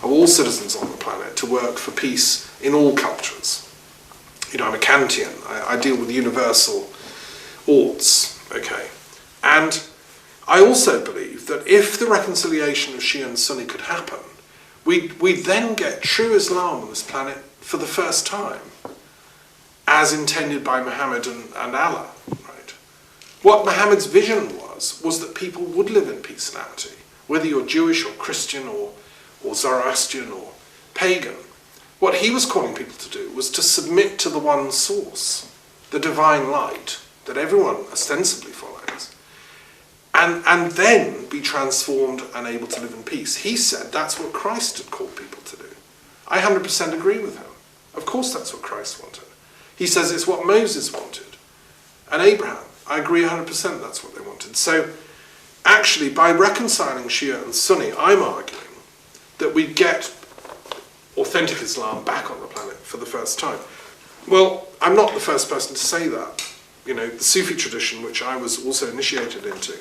of all citizens on the planet to work for peace in all cultures. I'm a Kantian. I deal with Universal Waltz, okay? And I also believe that if the reconciliation of Shia and Sunni could happen, we'd then get true Islam on this planet for the first time, as intended by Muhammad and Allah, right? What Muhammad's vision was that people would live in peace and amity, whether you're Jewish or Christian or Zoroastrian or pagan. What he was calling people to do was to submit to the one source, the divine light that everyone ostensibly follows, and then be transformed and able to live in peace. He said that's what Christ had called people to do. I 100% agree with him. Of course that's what Christ wanted. He says it's what Moses wanted. And Abraham, I agree 100% that's what they wanted. So actually, by reconciling Shia and Sunni, I'm arguing that we get authentic Islam back on the planet for the first time. Well, I'm not the first person to say that. The Sufi tradition, which I was also initiated into,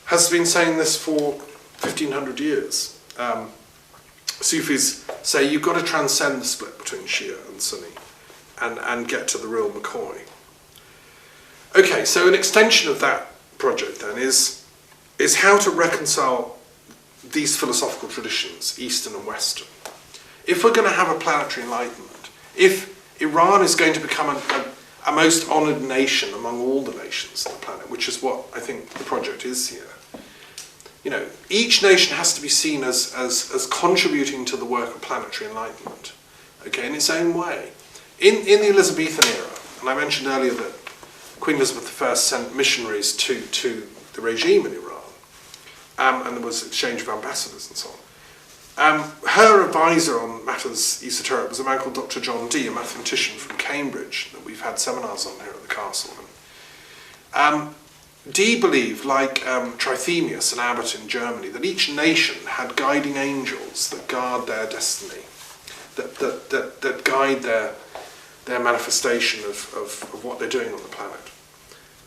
has been saying this for 1500 years. Sufis say you've got to transcend the split between Shia and Sunni and get to the real McCoy. Okay, so an extension of that project then is how to reconcile these philosophical traditions, Eastern and Western. If we're going to have a planetary enlightenment, if Iran is going to become a most honoured nation among all the nations on the planet, which is what I think the project is here, each nation has to be seen as contributing to the work of planetary enlightenment, okay, in its own way. In the Elizabethan era, and I mentioned earlier that Queen Elizabeth I sent missionaries to the regime in Iran, and there was exchange of ambassadors and so on. Her advisor on matters esoteric was a man called Dr. John Dee, a mathematician from Cambridge that we've had seminars on here at the castle. Dee believed, like Trithemius, an abbot in Germany, that each nation had guiding angels that guard their destiny, that guide their manifestation of what they're doing on the planet.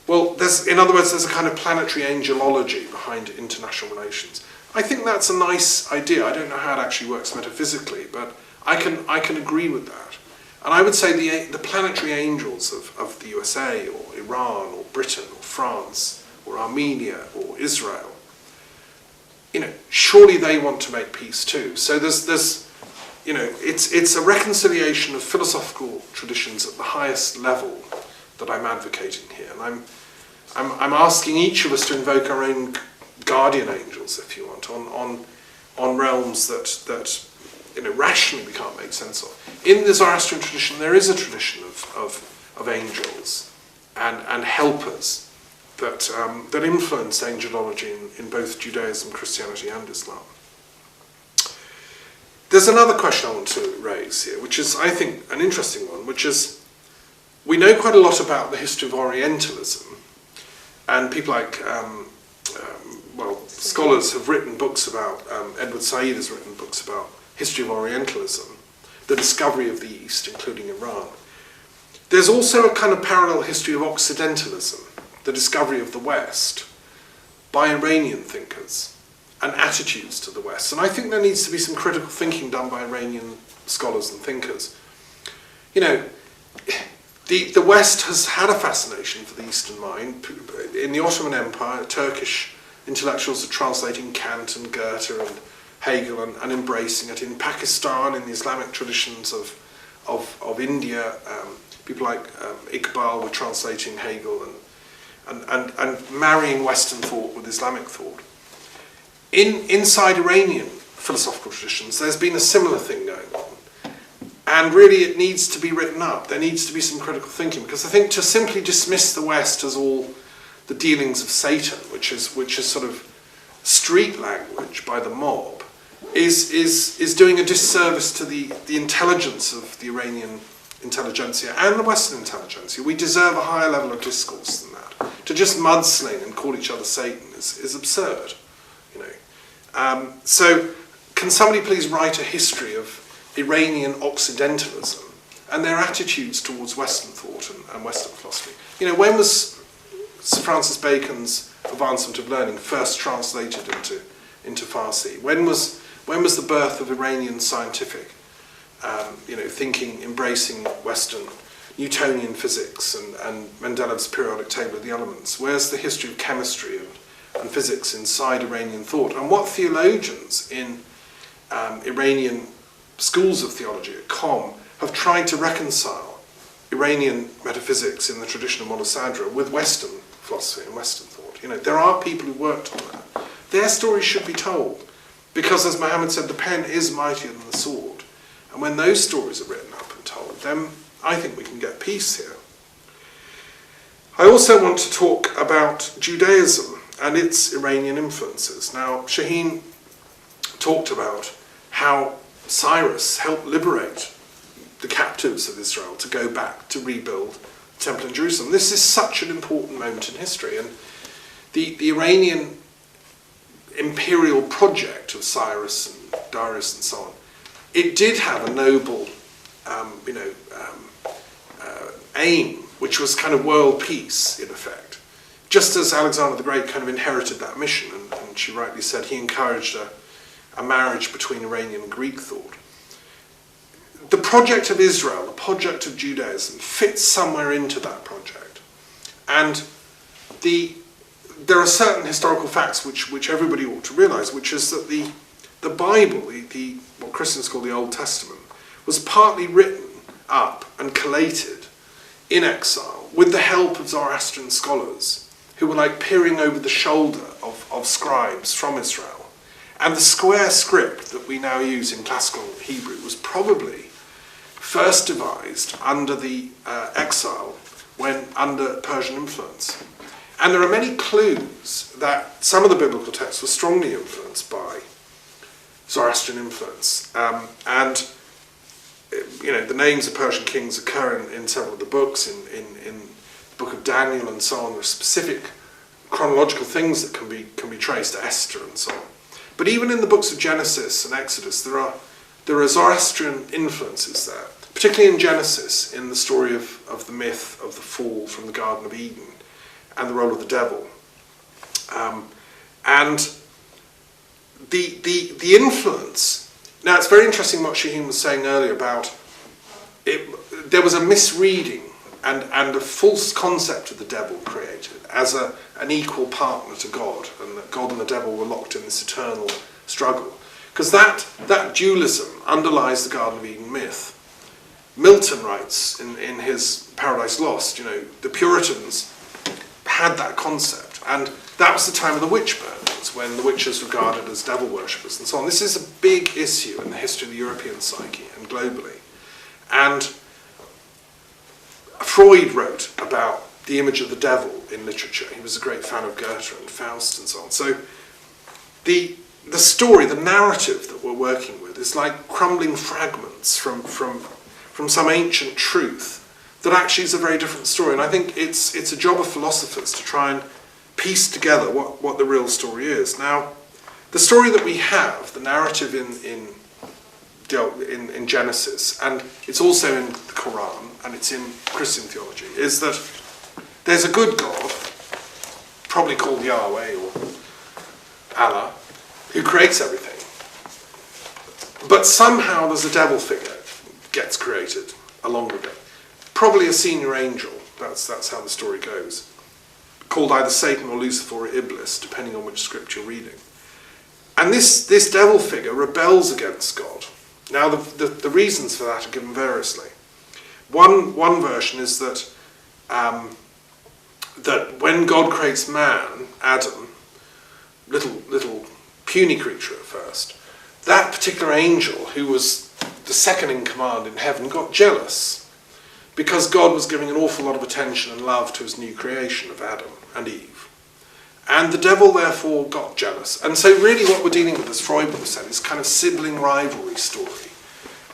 Well, in other words, there's a kind of planetary angelology behind international relations. I think that's a nice idea. I don't know how it actually works metaphysically, but I can agree with that. And I would say the planetary angels of the USA or Iran or Britain or France or Armenia or Israel, surely they want to make peace too. So there's it's a reconciliation of philosophical traditions at the highest level that I'm advocating here, and I'm asking each of us to invoke our own guardian angels, if you want, on realms that rationally we can't make sense of. In the Zoroastrian tradition, there is a tradition of angels and helpers that influenced angelology in both Judaism, Christianity, and Islam. There's another question I want to raise here, which is, I think, an interesting one, which is, we know quite a lot about the history of Orientalism, and people like, scholars have written books about, Edward Said has written books about history of Orientalism, the discovery of the East, including Iran. There's also a kind of parallel history of Occidentalism, the discovery of the West, by Iranian thinkers, and attitudes to the West. And I think there needs to be some critical thinking done by Iranian scholars and thinkers. The West has had a fascination for the Eastern mind. In the Ottoman Empire, Turkish intellectuals are translating Kant and Goethe and Hegel and embracing it. In Pakistan, in the Islamic traditions of India, people like Iqbal were translating Hegel and marrying Western thought with Islamic thought. Inside Iranian philosophical traditions, there's been a similar thing going on. And really it needs to be written up. There needs to be some critical thinking, because I think to simply dismiss the West as all the dealings of Satan, which is sort of street language by the mob, is doing a disservice to the intelligence of the Iranian intelligentsia and the Western intelligentsia. We deserve a higher level of discourse than that. To just mudsling and call each other Satan is absurd. So can somebody please write a history of Iranian Occidentalism and their attitudes towards Western thought and Western philosophy? When was Sir Francis Bacon's Advancement of Learning first translated into Farsi? When was When was the birth of Iranian scientific thinking, embracing Western Newtonian physics and Mendeleev's periodic table of the elements? Where's the history of chemistry and physics inside Iranian thought? And what theologians in Iranian schools of theology at COM have tried to reconcile Iranian metaphysics in the tradition of Molla Sadra with Western philosophy and Western thought? There are people who worked on that. Their stories should be told, because as Muhammad said, the pen is mightier than the sword. And when those stories are written up and told, then I think we can get peace here. I also want to talk about Judaism and its Iranian influences. Now, Shaheen talked about how Cyrus helped liberate the captives of Israel to go back to rebuild the temple in Jerusalem. This is such an important moment in history, and the Iranian imperial project of Cyrus and Darius and so on, it did have a noble aim, which was kind of world peace in effect. Just as Alexander the Great kind of inherited that mission, and she rightly said he encouraged a marriage between Iranian and Greek thought. The project of Israel, the project of Judaism, fits somewhere into that project. And there are certain historical facts which everybody ought to realise, which is that the Bible, what Christians call the Old Testament, was partly written up and collated in exile with the help of Zoroastrian scholars who were like peering over the shoulder of scribes from Israel. And the square script that we now use in classical Hebrew was probably first devised under the exile when under Persian influence. And there are many clues that some of the biblical texts were strongly influenced by Zoroastrian influence. The names of Persian kings occur in several of the books, in the book of Daniel and so on. There are specific chronological things that can be traced to Esther and so on. But even in the books of Genesis and Exodus, there are Zoroastrian influences there, particularly in Genesis, in the story of the myth of the fall from the Garden of Eden and the role of the devil. And the influence. Now, it's very interesting what Shaheen was saying earlier about it. There was a misreading and a false concept of the devil created as an equal partner to God, and that God and the devil were locked in this eternal struggle. Because that dualism underlies the Garden of Eden myth. Milton writes in his Paradise Lost, the Puritans had that concept, and that was the time of the witch burnings, when the witches were regarded as devil worshippers and so on. This is a big issue in the history of the European psyche and globally. And Freud wrote about the image of the devil in literature. He was a great fan of Goethe and Faust and so on. So the story, the narrative that we're working with is like crumbling fragments from some ancient truth that actually is a very different story. And I think it's a job of philosophers to try and piece together what the real story is. Now, the story that we have, the narrative in Genesis, and it's also in the Quran, and it's in Christian theology, is that there's a good God, probably called Yahweh or Allah, who creates everything. But somehow there's a devil figure gets created along with it. Probably a senior angel, that's how the story goes, called either Satan or Lucifer or Iblis, depending on which script you're reading. And this devil figure rebels against God. Now, the reasons for that are given variously. One version is that when God creates man, Adam, little puny creature at first, that particular angel, who was the second in command in heaven, got jealous because God was giving an awful lot of attention and love to his new creation of Adam and Eve. And the devil therefore got jealous. And so really what we're dealing with, as Freud would have said, is kind of sibling rivalry story,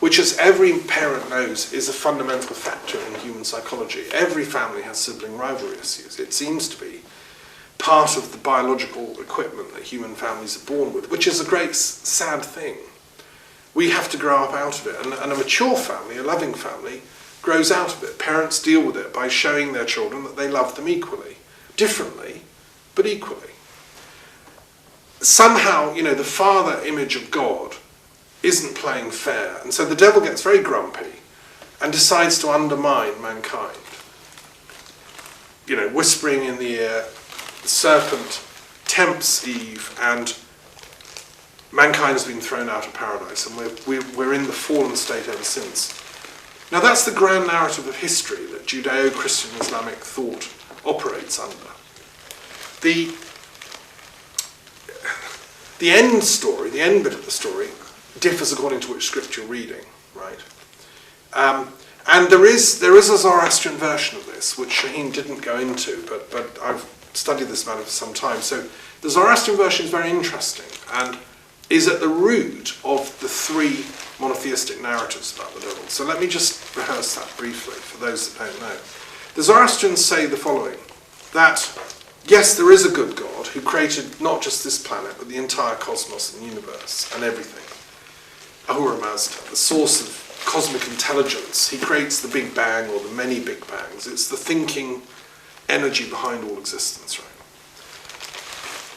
which, as every parent knows, is a fundamental factor in human psychology. Every family has sibling rivalry issues. It seems to be part of the biological equipment that human families are born with, which is a great sad thing. We have to grow up out of it. And a mature family, a loving family, grows out of it. Parents deal with it by showing their children that they love them equally. Differently, but equally. somehow, the father image of God isn't playing fair. And so the devil gets very grumpy and decides to undermine mankind. Whispering in the ear, the serpent tempts Eve, and mankind has been thrown out of paradise, and we're in the fallen state ever since. Now that's the grand narrative of history that Judeo-Christian Islamic thought operates under. The end story, the end bit of the story, differs according to which script you're reading, right? And there is a Zoroastrian version of this, which Shaheen didn't go into, but I've studied this matter for some time. So the Zoroastrian version is very interesting and is at the root of the three monotheistic narratives about the devil. So let me just rehearse that briefly for those that don't know. The Zoroastrians say the following, that yes, there is a good God who created not just this planet, but the entire cosmos and universe and everything. Ahura Mazda, the source of cosmic intelligence. He creates the Big Bang or the many Big Bangs. It's the thinking energy behind all existence, right?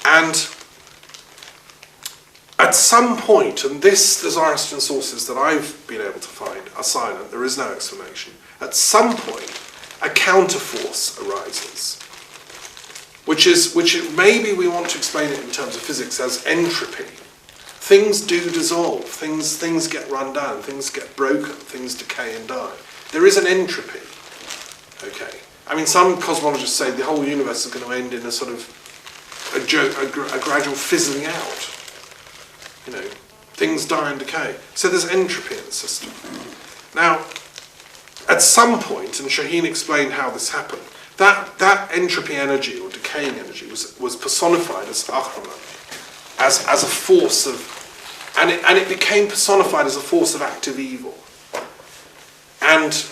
And at some point, and the Zoroastrian sources that I've been able to find are silent, there is no explanation. At some point, a counterforce arises, which maybe we want to explain it in terms of physics as entropy. Things do dissolve, things get run down, things get broken, things decay and die. There is an entropy, okay? I mean, some cosmologists say the whole universe is going to end in a sort of a gradual fizzling out. Things die and decay. So there's entropy in the system. Now, at some point, and Shaheen explained how this happened, that entropy energy or decaying energy was personified as Ahriman, as a force of, and it became personified as a force of active evil. And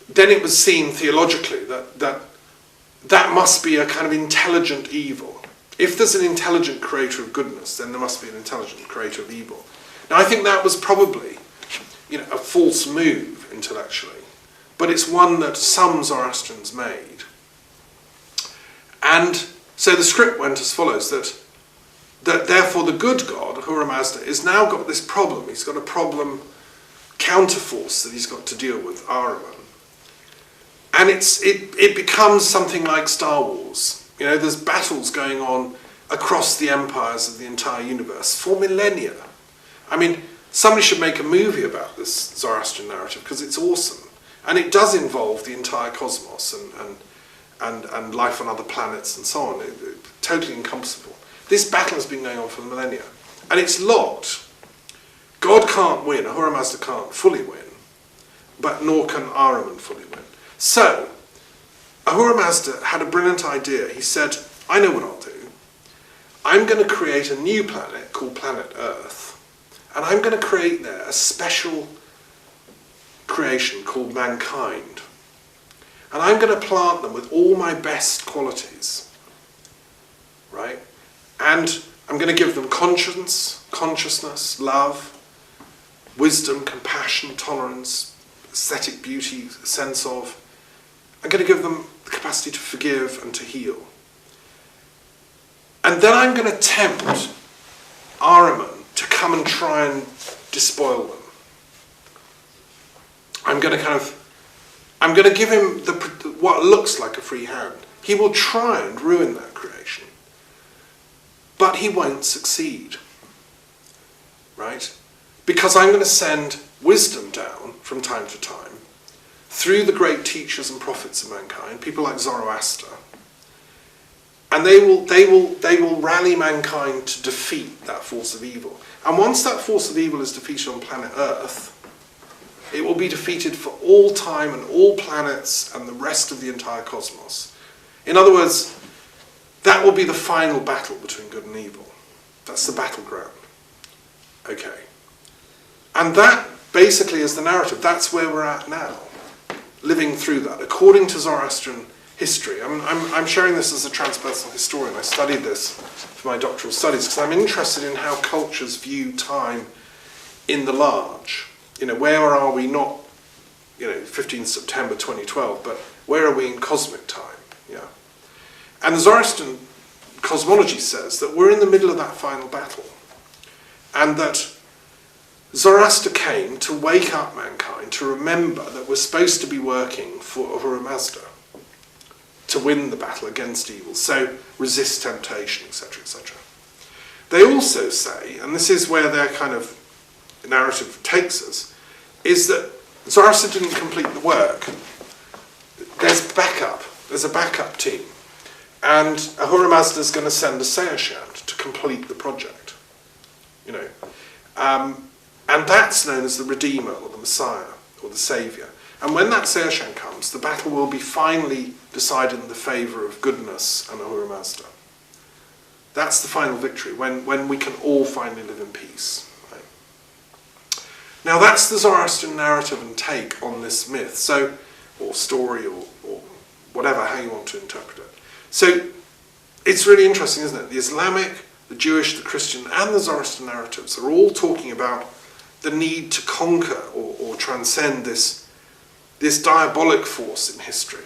then it was seen theologically that must be a kind of intelligent evil. If there's an intelligent creator of goodness, then there must be an intelligent creator of evil. Now I think that was probably, a false move intellectually, but it's one that some Zoroastrians made. And so the script went as follows, that therefore the good God, Ahura Mazda, has now got this problem. He's got a problem counterforce that he's got to deal with, Ahriman. And it becomes something like Star Wars. There's battles going on across the empires of the entire universe for millennia. I mean, somebody should make a movie about this Zoroastrian narrative because it's awesome. And it does involve the entire cosmos and life on other planets and so on. Totally encompassable. This battle has been going on for millennia. And it's locked. God can't win, Ahura Mazda can't fully win, but nor can Ahriman fully win. So, Ahura Mazda had a brilliant idea. He said, I know what I'll do. I'm going to create a new planet called planet Earth, and I'm going to create there a special creation called mankind. And I'm going to plant them with all my best qualities, right? And I'm going to give them consciousness, love, wisdom, compassion, tolerance, aesthetic beauty, sense of. I'm going to give them the capacity to forgive and to heal. And then I'm going to tempt Ahriman to come and try and despoil them. I'm going to give him what looks like a free hand. He will try and ruin that creation, but he won't succeed, right? Because I'm going to send wisdom down from time to time through the great teachers and prophets of mankind, people like Zoroaster, and they will rally mankind to defeat that force of evil. And once that force of evil is defeated on planet Earth, it will be defeated for all time and all planets and the rest of the entire cosmos. In other words, that will be the final battle between good and evil. That's the battleground. Okay. And that basically is the narrative. That's where we're at now, living through that. According to Zoroastrian history, I'm sharing this as a transpersonal historian. I studied this for my doctoral studies because I'm interested in how cultures view time in the large. Where are we not, 15th September 2012, but where are we in cosmic time? Yeah. And the Zoroastrian cosmology says that we're in the middle of that final battle, and that Zoroaster came to wake up mankind, to remember that we're supposed to be working for Ahura Mazda, to win the battle against evil, so resist temptation, etc., etc. They also say, and this is where their kind of narrative takes us, is that Zoroaster didn't complete the work. There's backup. There's a backup team. And Ahura Mazda is going to send a Seishant to complete the project. You know, and that's known as the Redeemer, or the Messiah, or the Saviour. And when that Seishant comes, the battle will be finally decided in the favour of goodness and Ahura Mazda. That's the final victory, when we can all finally live in peace. Right? Now that's the Zoroastrian narrative and take on this myth, so, or story, or whatever, how you want to interpret it. So it's really interesting, isn't it? The Islamic, the Jewish, the Christian, and the Zoroastrian narratives are all talking about the need to conquer or transcend this diabolic force in history,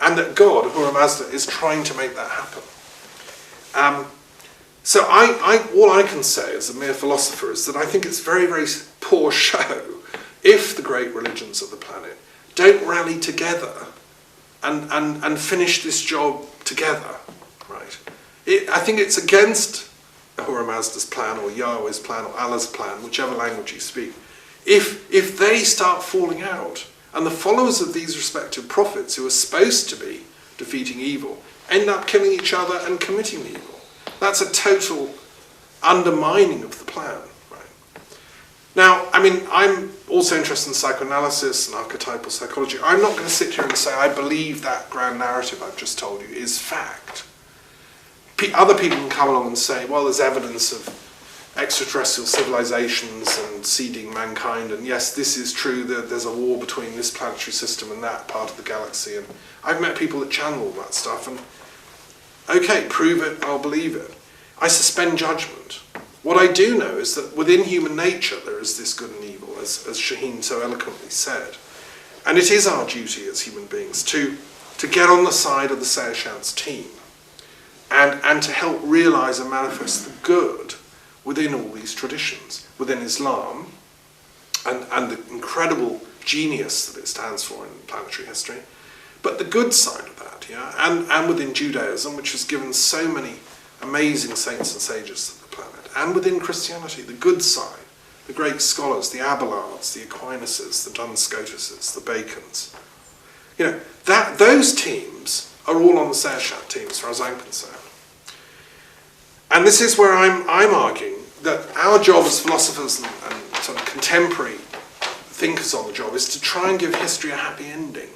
and that God, Ahura Mazda, is trying to make that happen. So all I can say as a mere philosopher is that I think it's very, very poor show if the great religions of the planet don't rally together and finish this job together, right? I think it's against Ahura Mazda's plan, or Yahweh's plan, or Allah's plan, whichever language you speak, if they start falling out, and the followers of these respective prophets, who are supposed to be defeating evil, end up killing each other and committing evil. That's a total undermining of the plan. Right? Now, I mean, I'm also interested in psychoanalysis and archetypal psychology. I'm not going to sit here and say I believe that grand narrative I've just told you is fact. Other people can come along and say, well, there's evidence of extraterrestrial civilizations and seeding mankind, and yes, this is true, that there's a war between this planetary system and that part of the galaxy, and I've met people that channel all that stuff, and okay, prove it, I'll believe it. I suspend judgment. What I do know is that within human nature there is this good and evil, as Shaheen so eloquently said, and it is our duty as human beings to get on the side of the Seishant's team, and to help realise and manifest the good within all these traditions, within Islam, and the incredible genius that it stands for in planetary history, but the good side of that, yeah, and within Judaism, which has given so many amazing saints and sages to the planet, and within Christianity, the good side, the great scholars, the Abelards, the Aquinas, the Duns Scotuses, the Bacons, you know, those teams are all on the Seishant team as far as I'm concerned. And this is where I'm arguing that our job as philosophers and sort of contemporary thinkers on the job is to try and give history a happy ending.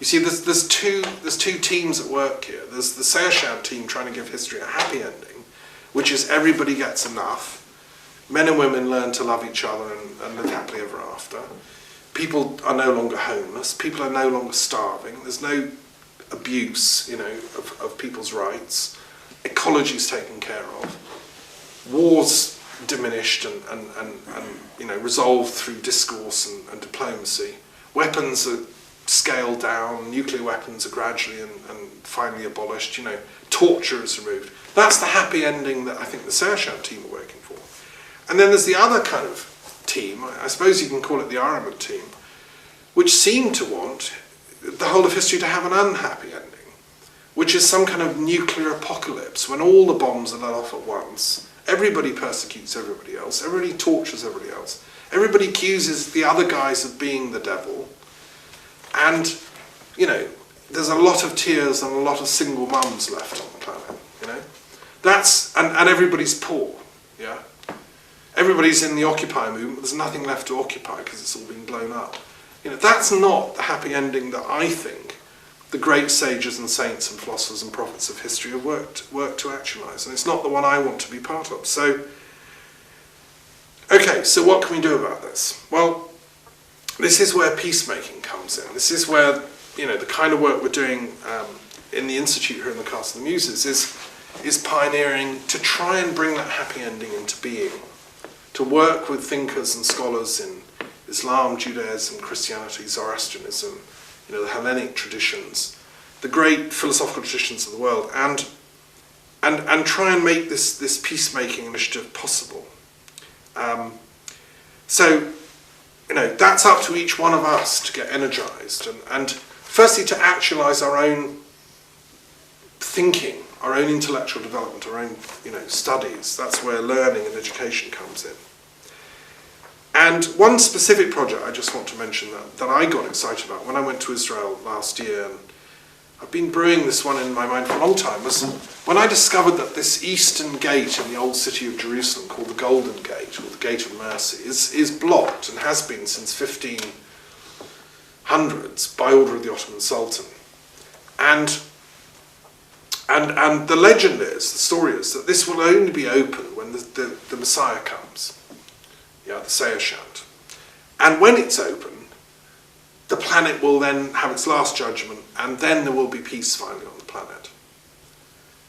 You see, there's two teams at work here. There's the Seishant team trying to give history a happy ending, which is everybody gets enough. Men and women learn to love each other and live happily ever after. People are no longer homeless. People are no longer starving. There's no abuse, you know, of people's rights. Ecology is taken care of. Wars diminished and you know, resolved through discourse and diplomacy. Weapons are scaled down. Nuclear weapons are gradually and finally abolished. You know, torture is removed. That's the happy ending that I think the Seishant team are working for. And then there's the other kind of team, I suppose you can call it the Armament team, which seem to want the whole of history to have an unhappy ending, which is some kind of nuclear apocalypse when all the bombs are let off at once. Everybody persecutes everybody else. Everybody tortures everybody else. Everybody accuses the other guys of being the devil. And, you know, there's a lot of tears and a lot of single mums left on the planet, you know. That's, and everybody's poor, yeah. Everybody's in the Occupy movement. There's nothing left to occupy because it's all been blown up. You know, that's not the happy ending that I think the great sages and saints and philosophers and prophets of history have worked to actualise, and it's not the one I want to be part of. So, okay, so what can we do about this? Well, this is where peacemaking comes in. This is where, you know, the kind of work we're doing in the Institute here in the Castle of the Muses is pioneering to try and bring that happy ending into being, to work with thinkers and scholars in Islam, Judaism, Christianity, Zoroastrianism, you know, the Hellenic traditions, the great philosophical traditions of the world, and and try and make this peacemaking initiative possible. So, that's up to each one of us to get energized and firstly to actualize our own thinking, our own intellectual development, our own studies. That's where learning and education comes in. And one specific project I just want to mention that I got excited about when I went to Israel last year, and I've been brewing this one in my mind for a long time, was when I discovered that this eastern gate in the old city of Jerusalem, called the Golden Gate, or the Gate of Mercy, is blocked and has been since 1500s by order of the Ottoman Sultan. And the legend is, the story is, that this will only be open when the Messiah comes, the Seishant. And when it's open, the planet will then have its last judgment, and then there will be peace finally on the planet.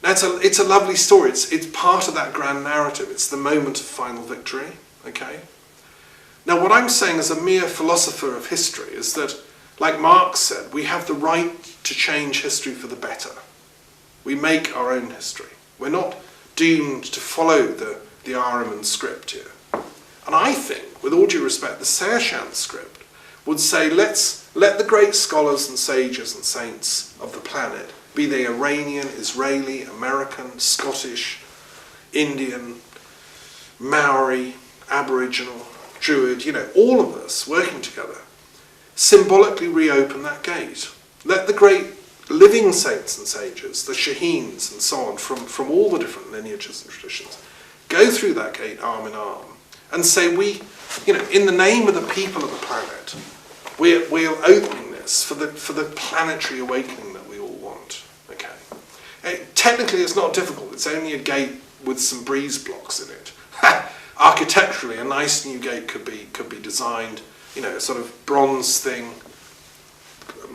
Now, it's a lovely story. It's part of that grand narrative. It's the moment of final victory, okay? Now, what I'm saying as a mere philosopher of history is that, like Marx said, we have the right to change history for the better. We make our own history. We're not doomed to follow the Ahriman script here. And I think, with all due respect, the Seishant script would say, let's let the great scholars and sages and saints of the planet, be they Iranian, Israeli, American, Scottish, Indian, Maori, Aboriginal, Druid, all of us working together, symbolically reopen that gate. Let the great living saints and sages, the Shaheens and so on, from all the different lineages and traditions, go through that gate arm in arm and say, in the name of the people of the planet, we're opening this for the planetary awakening that we all want. Okay. Technically, it's not difficult. It's only a gate with some breeze blocks in it. Architecturally, a nice new gate could be designed, a sort of bronze thing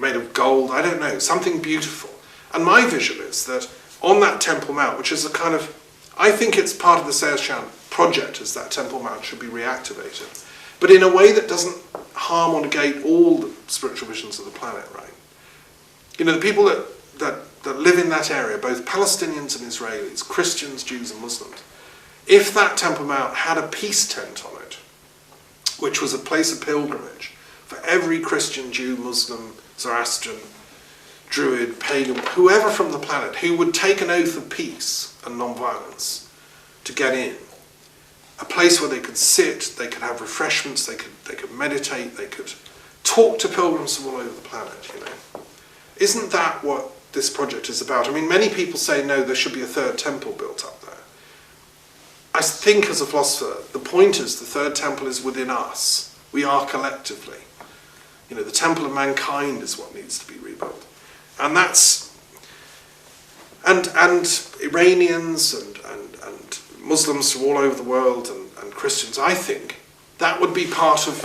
made of gold. I don't know, something beautiful. And my vision is that on that Temple Mount, which is a kind of, I think it's part of the Seishant project, as that Temple Mount should be reactivated, but in a way that doesn't harm or negate all the spiritual visions of the planet, right? The people that live in that area, both Palestinians and Israelis, Christians, Jews and Muslims, if that Temple Mount had a peace tent on it, which was a place of pilgrimage for every Christian, Jew, Muslim, Zoroastrian, Druid, pagan, whoever from the planet who would take an oath of peace and non-violence to get in, a place where they could sit, they could have refreshments, they could meditate, they could talk to pilgrims from all over the planet, Isn't that what this project is about? I mean, many people say, no, there should be a third temple built up there. I think as a philosopher, the point is the third temple is within us. We are collectively. The temple of mankind is what needs to be rebuilt. And that's, and Iranians and Muslims from all over the world and Christians, I think that would be part of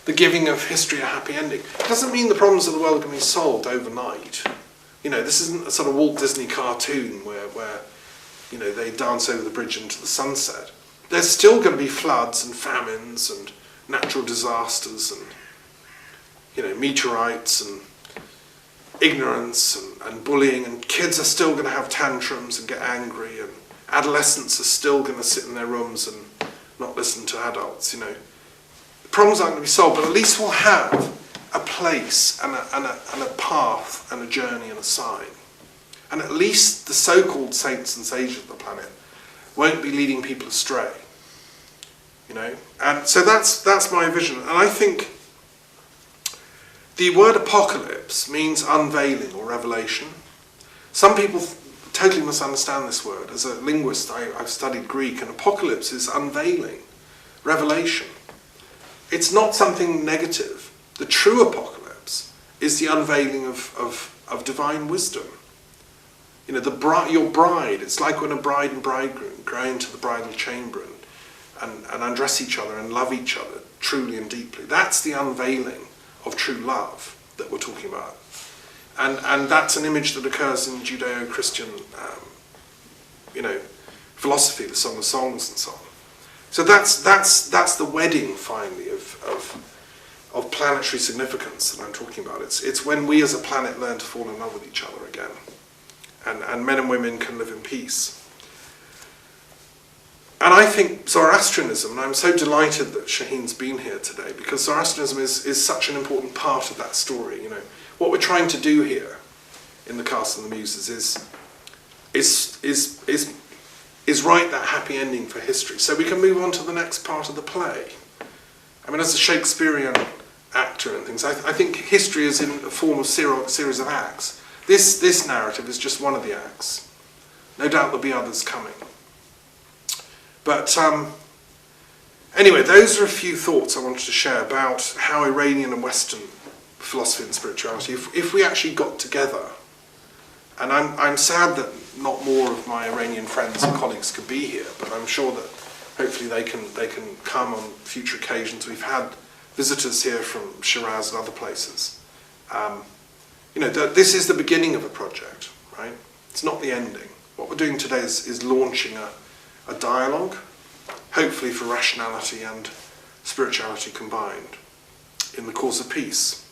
the giving of history a happy ending. It doesn't mean the problems of the world can be solved overnight. This isn't a sort of Walt Disney cartoon where they dance over the bridge into the sunset. There's still going to be floods and famines and natural disasters and meteorites and ignorance and bullying, and kids are still going to have tantrums and get angry, and adolescents are still going to sit in their rooms and not listen to adults. The problems aren't going to be solved, but at least we'll have a place and a path and a journey and a sign. And at least the so-called saints and sages of the planet won't be leading people astray. And so that's my vision. And I think the word apocalypse means unveiling or revelation. Some people totally misunderstand this word. As a linguist, I've studied Greek, and apocalypse is unveiling, revelation. It's not something negative. The true apocalypse is the unveiling of divine wisdom. Your bride, it's like when a bride and bridegroom go into the bridal chamber and undress each other and love each other truly and deeply. That's the unveiling of true love that we're talking about. And that's an image that occurs in Judeo-Christian philosophy, the Song of Songs and so on. So that's the wedding finally of planetary significance that I'm talking about. It's when we as a planet learn to fall in love with each other again. And men and women can live in peace. And I think Zoroastrianism, and I'm so delighted that Shaheen's been here today, because Zoroastrianism is such an important part of that story. You know, what we're trying to do here in the Cast and the Muses is write that happy ending for history, so we can move on to the next part of the play. I mean, as a Shakespearean actor and things, I think history is in a form of series of acts. This narrative is just one of the acts. No doubt there'll be others coming. But anyway, those are a few thoughts I wanted to share about how Iranian and Western philosophy and spirituality, if we actually got together, and I'm sad that not more of my Iranian friends and colleagues could be here, but I'm sure that hopefully they can come on future occasions. We've had visitors here from Shiraz and other places. You know, this is the beginning of a project, right? It's not the ending. What we're doing today is launching a dialogue, hopefully for rationality and spirituality combined, in the cause of peace.